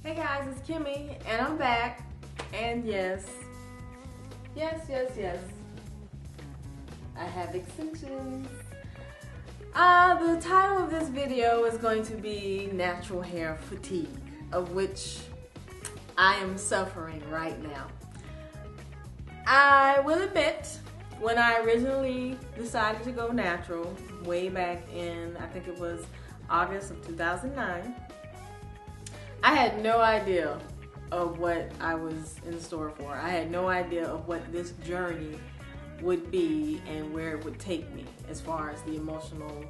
Hey guys, it's Kimmy, and I'm back. And yes, I have extensions. The title of this video is going to be natural hair fatigue, of which I am suffering right now. I will admit, when I originally decided to go natural, way back in, I think it was August of 2009, I had no idea of what I was in store for. I had no idea of what this journey would be and where it would take me as far as the emotional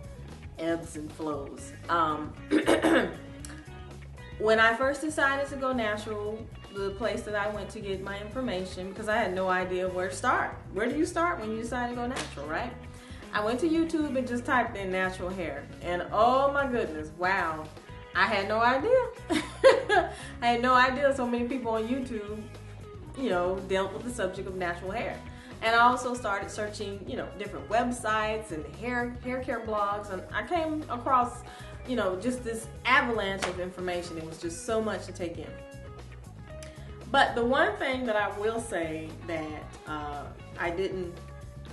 ebbs and flows. When I first decided to go natural, the place that I went to get my information, because I had no idea where to start. Where do you start when you decide to go natural, right? I went to YouTube and just typed in natural hair, and oh my goodness, wow, I had no idea. I had no idea so many people on YouTube, dealt with the subject of natural hair. And I also started searching, different websites and hair care blogs, and I came across, just this avalanche of information. It was just so much to take in. But the one thing that I will say that I didn't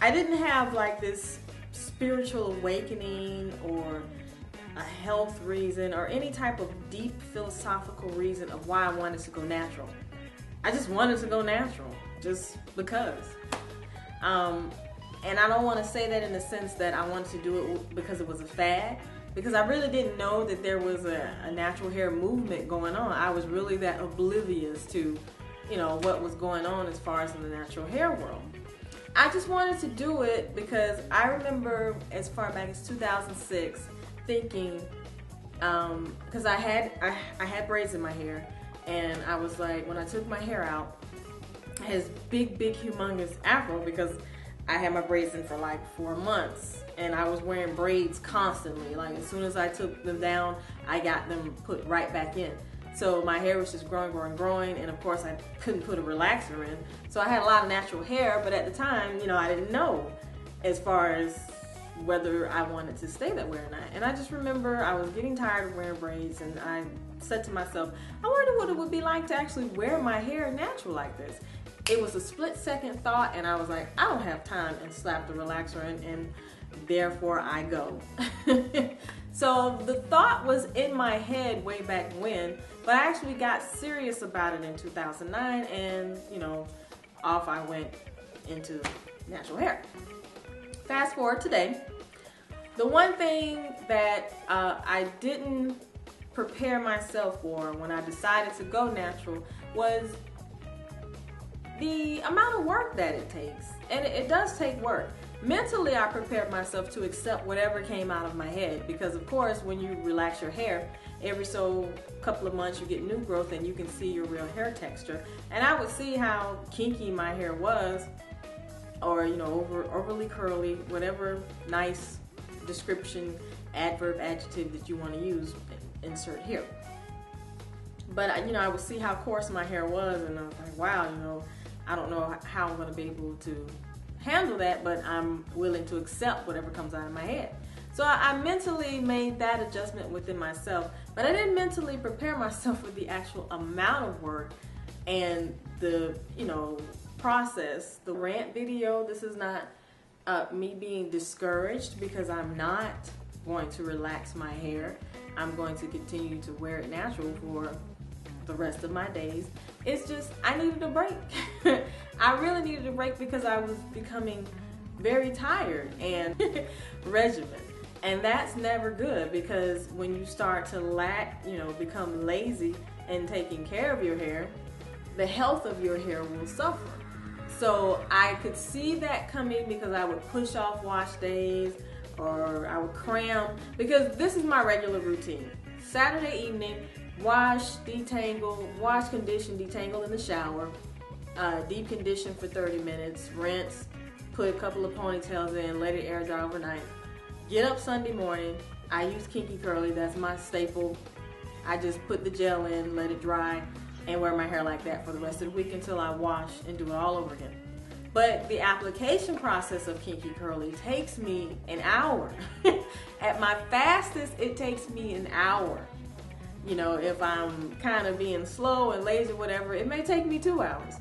have like this spiritual awakening or a health reason or any type of deep philosophical reason of why I wanted to go natural. I just wanted to go natural just because. And I don't want to say that in the sense that I wanted to do it because it was a fad, because I really didn't know that there was a natural hair movement going on. I was really that oblivious to, what was going on as far as in the natural hair world. I just wanted to do it because I remember as far back as 2006 thinking, because I had braids in my hair, and I was like, when I took my hair out, I had this big humongous afro because I had my braids in for like 4 months, and I was wearing braids constantly. Like as soon as I took them down, I got them put right back in. So my hair was just growing, and of course I couldn't put a relaxer in. So I had a lot of natural hair, but at the time, I didn't know as far as whether I wanted to stay that way or not. And I just remember I was getting tired of wearing braids, and I said to myself, I wonder what it would be like to actually wear my hair natural like this. It was a split-second thought, and I was like, I don't have time, and slapped the relaxer in, and therefore I go. So the thought was in my head way back when, but I actually got serious about it in 2009, and off I went into natural hair. Fast forward today, the one thing that I didn't prepare myself for when I decided to go natural was the amount of work that it takes. And it does take work. Mentally, I prepared myself to accept whatever came out of my head, because of course when you relax your hair, every so couple of months you get new growth and you can see your real hair texture. And I would see how kinky my hair was, or overly curly, whatever nice description, adverb, adjective that you want to use, insert here. But I would see how coarse my hair was, and I was like, wow, I don't know how I'm going to be able to handle that, but I'm willing to accept whatever comes out of my head. So I mentally made that adjustment within myself, but I didn't mentally prepare myself with the actual amount of work and the process. The rant video, this is not me being discouraged, because I'm not going to relax my hair. I'm going to continue to wear it natural for the rest of my days. It's just I needed a break. I really needed a break because I was becoming very tired and regimen. And that's never good, because when you start to lack, become lazy in taking care of your hair, the health of your hair will suffer. So I could see that coming, because I would push off wash days, or I would cram, because this is my regular routine. Saturday evening, wash, detangle, wash, condition, detangle in the shower, deep condition for 30 minutes, rinse, put a couple of ponytails in, let it air dry overnight. Get up Sunday morning, I use Kinky Curly, that's my staple. I just put the gel in, let it dry, and wear my hair like that for the rest of the week until I wash and do it all over again. But the application process of Kinky Curly takes me an hour. At my fastest, it takes me an hour. You know, if I'm kind of being slow and lazy, whatever, it may take me 2 hours.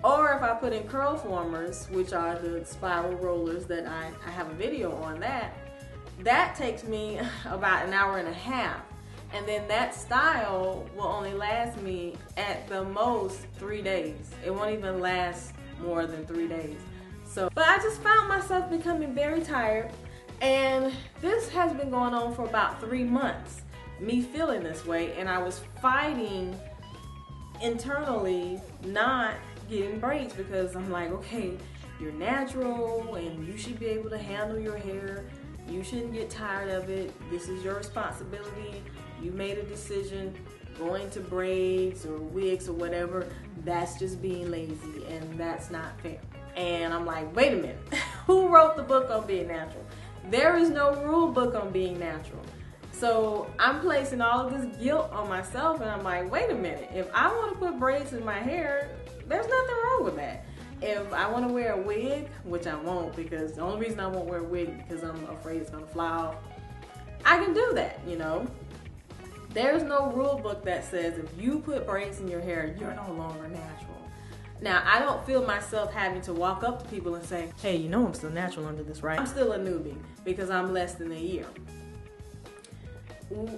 Or if I put in curl formers, which are the spiral rollers that I have a video on that takes me about an hour and a half. And then that style will only last me at the most 3 days. It won't even last more than 3 days. So, but I just found myself becoming very tired, and this has been going on for about 3 months, me feeling this way, and I was fighting internally not getting braids because I'm like, okay, you're natural and you should be able to handle your hair. You shouldn't get tired of it. This is your responsibility. You made a decision. Going to braids or wigs or whatever, that's just being lazy, and that's not fair. And I'm like, wait a minute. Who wrote the book on being natural? There is no rule book on being natural. So I'm placing all of this guilt on myself, and I'm like, wait a minute. If I want to put braids in my hair, there's nothing wrong with that. If I want to wear a wig, which I won't, because the only reason I won't wear a wig is because I'm afraid it's going to fly off, I can do that, you know. There's no rule book that says if you put braids in your hair, you're no longer natural. Now, I don't feel myself having to walk up to people and say, hey, you know I'm still natural under this, right? I'm still a newbie because I'm less than a year.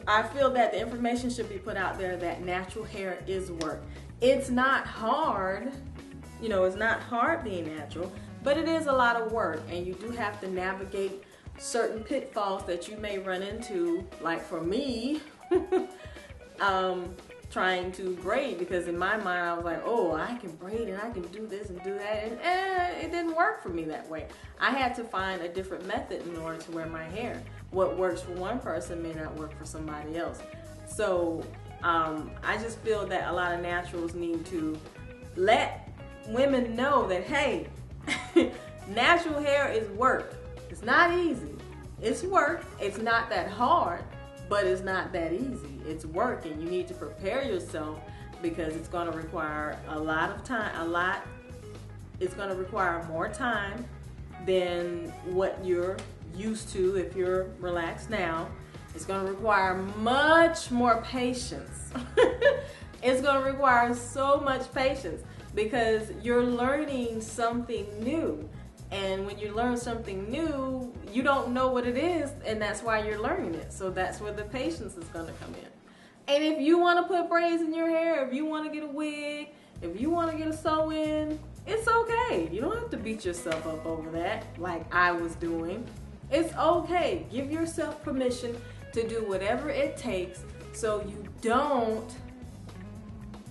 I feel that the information should be put out there that natural hair is work. It's not hard, you know, it's not hard being natural, but it is a lot of work, and you do have to navigate certain pitfalls that you may run into, like for me, trying to braid, because in my mind I was like, oh, I can braid and I can do this and do that, and it didn't work for me that way. I had to find a different method in order to wear my hair. What works for one person may not work for somebody else. So I just feel that a lot of naturals need to let women know that, hey, natural hair is work. It's not easy. It's work. It's not that hard, but it's not that easy. It's work, and you need to prepare yourself because it's going to require a lot of time, it's going to require more time than what you're used to if you're relaxed now. It's going to require much more patience. It's going to require so much patience because you're learning something new. And when you learn something new, you don't know what it is, and that's why you're learning it. So that's where the patience is going to come in. And if you want to put braids in your hair, if you want to get a wig, if you want to get a sew-in, it's okay. You don't have to beat yourself up over that like I was doing. It's okay. Give yourself permission to do whatever it takes so you don't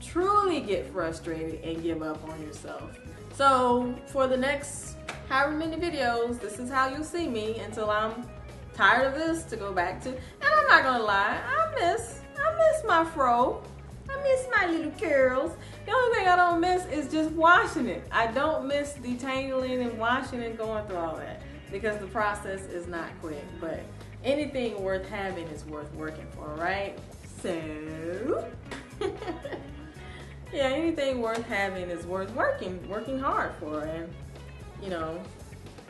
truly get frustrated and give up on yourself. So for the next however many videos, this is how you'll see me until I'm tired of this to go back to. And I'm not gonna lie, I miss my fro. I miss my little curls. The only thing I don't miss is just washing it. I don't miss detangling and washing and going through all that because the process is not quick. But anything worth having is worth working for, right? So yeah, anything worth having is worth working hard for. And you know,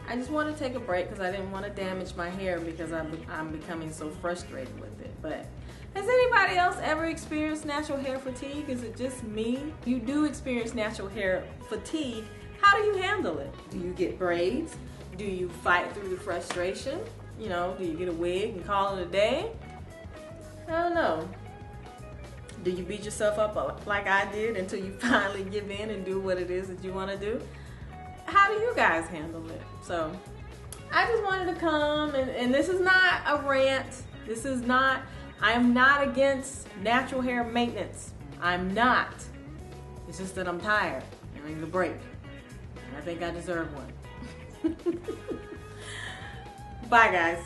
I just want to take a break because I didn't want to damage my hair because I'm becoming so frustrated with it. But has anybody else ever experienced natural hair fatigue? Is it just me? You do experience natural hair fatigue. How do you handle it? Do you get braids? Do you fight through the frustration? You know, do you get a wig and call it a day? I don't know. Do you beat yourself up like I did until you finally give in and do what it is that you want to do? How do you guys handle it? So I just wanted to come, and this is not a rant. This is not, I'm not against natural hair maintenance. I'm not. It's just that I'm tired. I need a break. And I think I deserve one. Bye, guys.